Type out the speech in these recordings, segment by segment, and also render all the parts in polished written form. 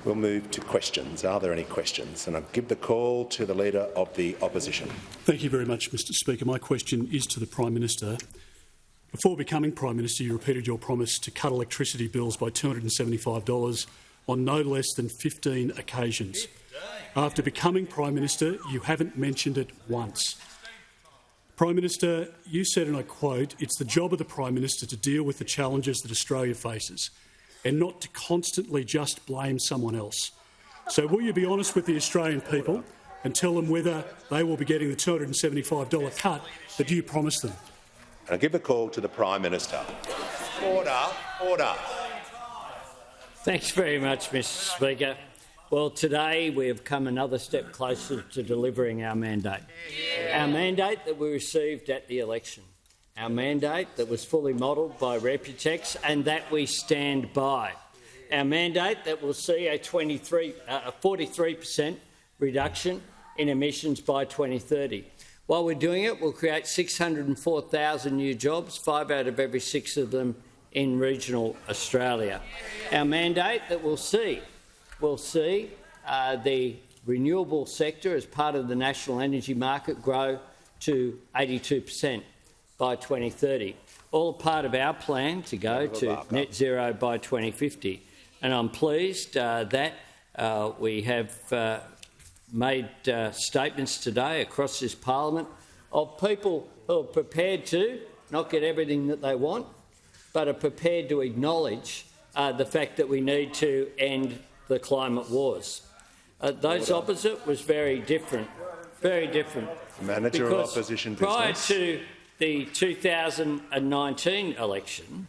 We'll move to questions. Are there any questions? And I'll give the call to the Leader of the Opposition. Thank you very much, Mr Speaker. My question is to the Prime Minister. Before becoming Prime Minister, you repeated your promise to cut electricity bills by $275 on no less than 15 occasions. After becoming Prime Minister, you haven't mentioned it once. Prime Minister, you said, and I quote, "It's the job of the Prime Minister to deal with the challenges that Australia faces and not to constantly just blame someone else." So will you be honest with the Australian people and tell them whether they will be getting the $275 cut that you promised them? I give the call to the Prime Minister. Order. Order. Thanks very much, Mr Speaker. Well, today we have come another step closer to delivering our mandate. Our mandate that we received at the election. Our mandate that was fully modelled by Reputex and that we stand by. Our mandate that will see a 43% reduction in emissions by 2030. While we're doing it, we'll create 604,000 new jobs, 5 out of every 6 of them in regional Australia. Our mandate that will see the renewable sector as part of the national energy market grow to 82% by 2030. All part of our plan to go to net zero by 2050. And I'm pleased that we have made statements today across this parliament of people who are prepared to not get everything that they want, but are prepared to acknowledge the fact that we need to end the climate wars. Those opposite was very different, very different. Manager of Opposition Business. Prior to the 2019 election,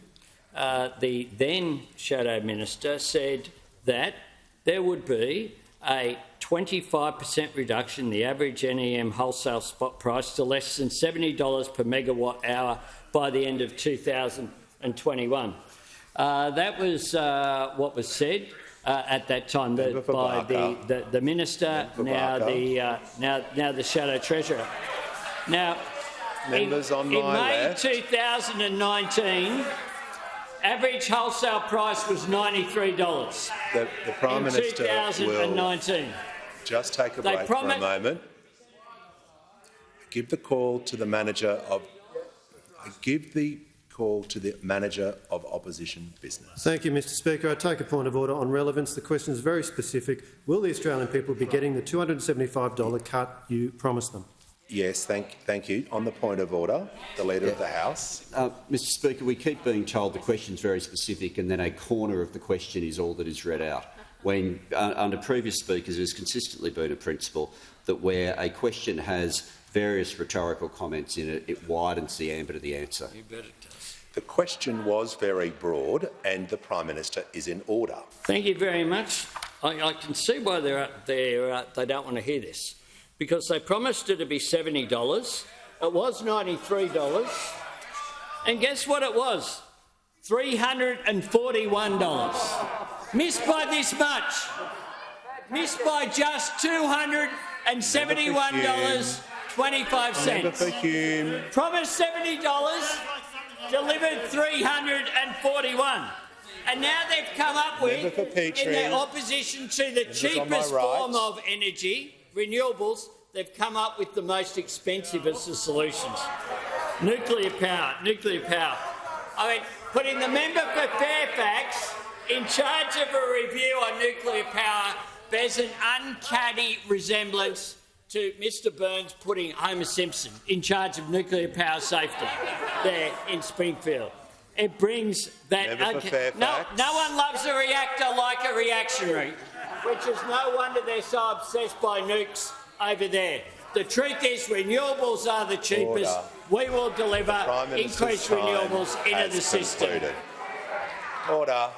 the then Shadow Minister said that there would be a 25% reduction in the average NEM wholesale spot price to less than $70 per megawatt hour by the end of 2021. That was what was said at that time by the Minister, now the Shadow Treasurer. Now, in May 2019, average wholesale price was $93. The Prime Minister 2019. will just take a break for a moment. Give the call to the Manager of Opposition Business. Thank you, Mr Speaker. I take a point of order on relevance. The question is very specific. Will the Australian people be getting the $275 cut you promised them? Yes, thank you. On the point of order, the Leader of the House. Mr Speaker, we keep being told the question is very specific and then a corner of the question is all that is read out. When, under previous speakers, it has consistently been a principle that where a question has various rhetorical comments in it, it widens the ambit of the answer. You bet it does. The question was very broad and the Prime Minister is in order. Thank you very much. I can see why they don't want to hear this, because they promised it to be $70. It was $93. And guess what it was? $341. Missed by this much. Missed by just $271.25. Promised $70, delivered $341. And now they've come up with, in their opposition to the cheapest form of energy, renewables, they've come up with the most expensive of the solutions. Nuclear power. I mean, putting the member for Fairfax in charge of a review on nuclear power bears an uncanny resemblance to Mr Burns putting Homer Simpson in charge of nuclear power safety there in Springfield. It brings that... No one loves a reactor like a reactionary, which is no wonder they're so obsessed by nukes over there. The truth is renewables are the cheapest. We will deliver increased renewables into the system. Order.